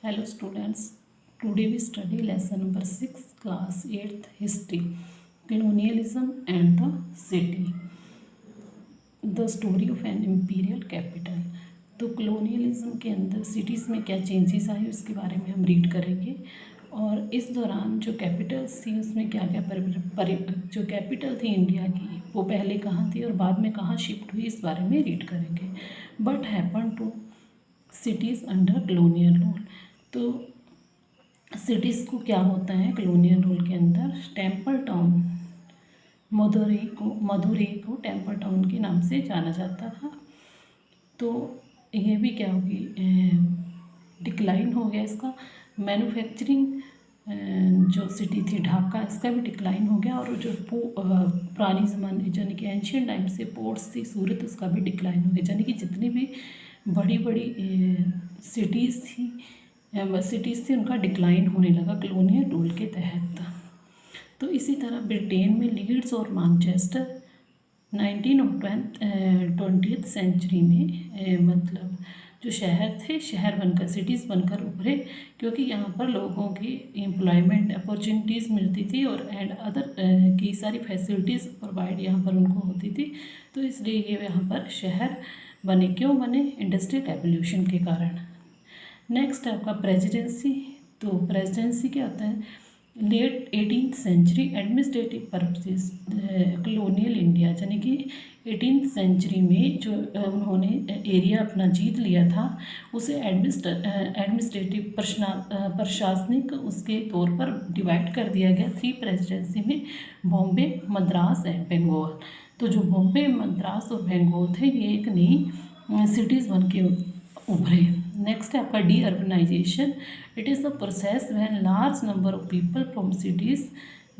Hello students, today we study lesson number 6, class 8th history, colonialism and the city, the story of an imperial capital। तो colonialism के अंदर cities में क्या changes आए उसके बारे में हम read करेंगे और इस दौरान जो capitals थी उसमें क्या क्या जो capital थी इंडिया की वो पहले कहाँ थी और बाद में कहाँ शिफ्ट हुई इस बारे में read करेंगे। But happened to cities under colonial rule, तो सिटीज़ को क्या होता है कॉलोनियल रूल के अंदर, टेम्पल टाउन मदुरई को टेम्पल टाउन के नाम से जाना जाता था। तो ये भी क्या होगी, डिक्लाइन हो गया इसका। मैन्युफैक्चरिंग जो सिटी थी ढाका, इसका भी डिक्लाइन हो गया। और जो पुरानी ज़माने यानी कि एंशियंट टाइम से पोर्ट्स थी सूरत, उसका भी डिक्लाइन हो गया। यानी कि जितनी भी बड़ी बड़ी सिटीज़ थी उनका डिक्लाइन होने लगा कॉलोनियल रूल के तहत। तो इसी तरह ब्रिटेन में लीड्स और मैनचेस्टर 19 और 20th सेंचुरी में मतलब जो शहर थे, शहर बनकर सिटीज़ बनकर उभरे, क्योंकि यहाँ पर लोगों की एम्प्लॉयमेंट अपॉर्चुनिटीज़ मिलती थी और एंड अदर की सारी फैसिलिटीज़ प्रोवाइड यहाँ पर उनको होती थी। तो इसलिए ये यहाँ पर शहर बने। क्यों बने? इंडस्ट्रियल रेवोल्यूशन के कारण। नेक्स्ट है आपका प्रेसिडेंसी। तो प्रेसिडेंसी क्या होता है? Late 18th century administrative purposes colonial India, यानी कि 18th सेंचुरी में जो उन्होंने एरिया अपना जीत लिया था उसे एडमिनिस्ट्रेटिव प्रशासनिक उसके तौर पर डिवाइड कर दिया गया 3 प्रेसिडेंसी में, बॉम्बे, मद्रास एंड बंगाल। तो जो बॉम्बे, मद्रास और बंगाल थे ये एक नई सिटीज़ बन के उभरे। नेक्स्ट है आपका deurbanisation. It is the process when large number of people from cities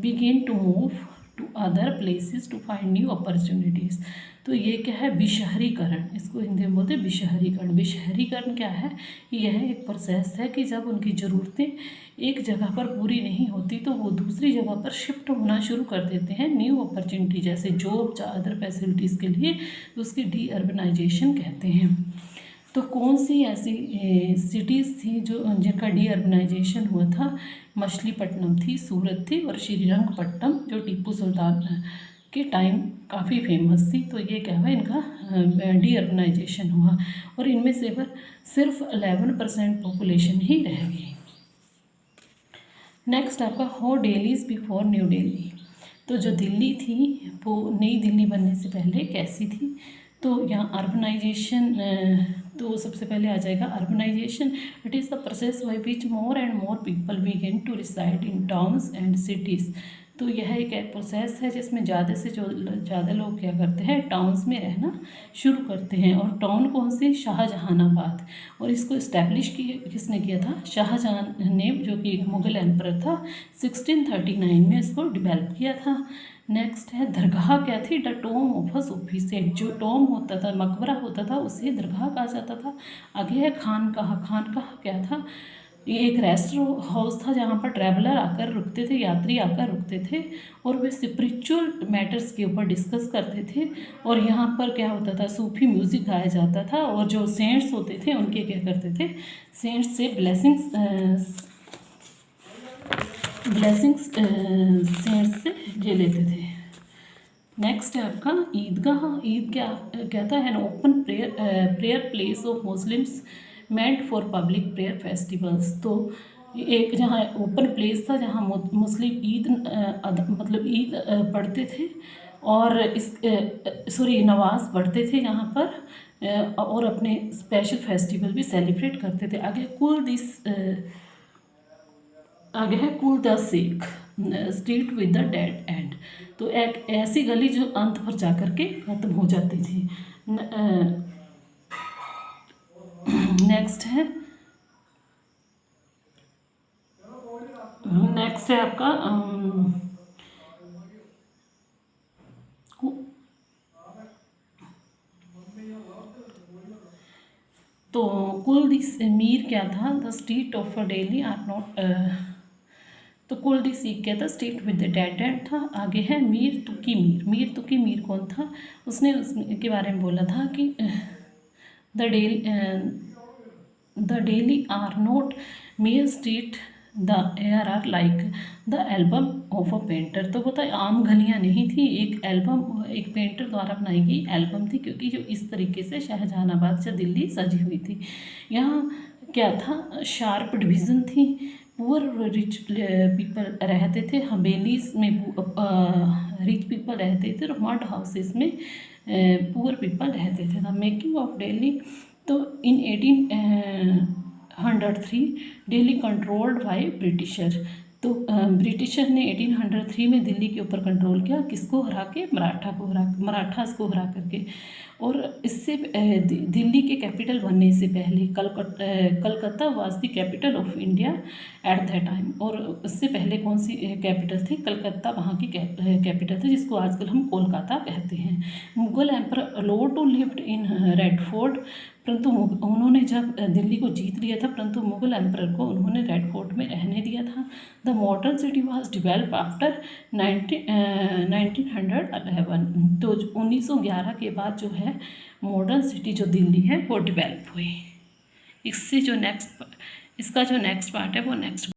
begin to move to other places to find new opportunities. तो ये क्या है? विशहरीकरण, इसको हिंदी में बोलते हैं विशहरीकरण। विशहरीकरण क्या है? यह एक प्रोसेस है कि जब उनकी ज़रूरतें एक जगह पर पूरी नहीं होती तो वो दूसरी जगह पर शिफ्ट होना शुरू कर देते हैं न्यू अपॉर्चुनिटी जैसे जॉब या अदर फैसिलिटीज़ के लिए, तो उसकी डी अर्बनाइजेशन कहते हैं। तो कौन सी ऐसी सिटीज़ थी जो जिनका डी अर्बनाइजेशन हुआ था? मछलीपट्टनम थी, सूरत थी और श्रीरंगपट्टनम जो टीपू सुल्तान के टाइम काफ़ी फेमस थी। तो ये क्या हुआ, इनका डी अर्बनाइजेशन हुआ और इनमें से पर सिर्फ 11% पॉपुलेशन ही रह गई। नेक्स्ट आपका हो दिल्लीज बिफोर न्यू दिल्ली। तो जो दिल्ली थी वो नई दिल्ली बनने से पहले कैसी थी? तो यहाँ अर्बनाइजेशन, तो सबसे पहले आ जाएगा urbanisation. It is the process by which more and more people begin to reside in towns and cities. तो यह एक प्रोसेस है जिसमें ज़्यादा से ज़्यादा लोग क्या करते हैं, टाउन्स में रहना शुरू करते हैं। और टाउन कौन सी? शाहजहानाबाद। और इसको इस्टेब्लिश किसने किया था? शाहजहां ने, जो कि एक मुग़ल एम्परर था, 1639 में इसको डेवलप किया था। नेक्स्ट है दरगाह। क्या थी? द टॉम ऑफ अ सूफी सेठ। जो टॉम होता था, मकबरा होता था, उसे दरगाह कहा जाता था। आगे है खानकाह। खानकाह क्या था? ये एक रेस्ट हाउस था जहाँ पर ट्रैवलर आकर रुकते थे, यात्री आकर रुकते थे और वे स्पिरिचुअल मैटर्स के ऊपर डिस्कस करते थे। और यहाँ पर क्या होता था? सूफी म्यूज़िक गाया जाता था और जो सेंट्स होते थे उनके क्या करते थे? सेंट्स से ब्लेसिंग्स सेंट्स से ले लेते थे। नेक्स्ट है आपका ईदगाह। ईद क्या था? An open prayer place of Muslims meant for public prayer festivals. तो एक जहाँ ओपन प्लेस था जहाँ मुस्लिम ईद मतलब ईद पढ़ते थे और नमाज पढ़ते थे यहाँ पर और अपने स्पेशल फेस्टिवल भी सेलिब्रेट करते थे। आगे है कुल the Sikh street with the dead and. तो एक ऐसी गली जो अंत पर जाकर के खत्म हो जाती थी। नेक्स्ट है आपका तो कुल दिस मीर क्या था? The street of daily are not. तो कुल दी सीख क्या था? Street with the dead and था। आगे है मीर तुकी मीर। मीर तुकी मीर कौन था? उसने उसके बारे में बोला था कि the the Delhi are not mere street the air are like the album of a painter. तो पता है आम गलियाँ नहीं थी, एक एल्बम एक पेंटर द्वारा बनाई गई एल्बम थी, क्योंकि जो इस तरीके से शाहजहानाबाद से दिल्ली सजी हुई थी। यहाँ क्या था, शार्प डिवीज़न थी, पुअर रिच पीपल रहते थे, हवेलीज में रिच पीपल रहते थे और मड हाउसेस में पुअर पीपल रहते थे। द मेकिंग ऑफ दिल्ली, तो इन 1803 दिल्ली कंट्रोल्ड बाय ब्रिटिशर। तो ब्रिटिशर ने 1803 में दिल्ली के ऊपर कंट्रोल किया, किसको हरा के, मराठास को हरा करके। और इससे दिल्ली के कैपिटल बनने से पहले Calcutta was the capital of India at that time. और उससे पहले कौन सी कैपिटल थी, कलकत्ता वहाँ की कैपिटल थी, जिसको आजकल हम कोलकाता कहते हैं। Mughal emperor allowed to lived in Red Fort, परंतु उन्होंने जब दिल्ली को जीत लिया था, परंतु मुगल एम्पर को उन्होंने रेड फोर्ट में रहने दिया था। The modern city was develop after 1911। तो 1911 के बाद जो है मॉडर्न सिटी जो दिल्ली है वो डिवेल्प हुई। इसका जो नेक्स्ट पार्ट है वो नेक्स्ट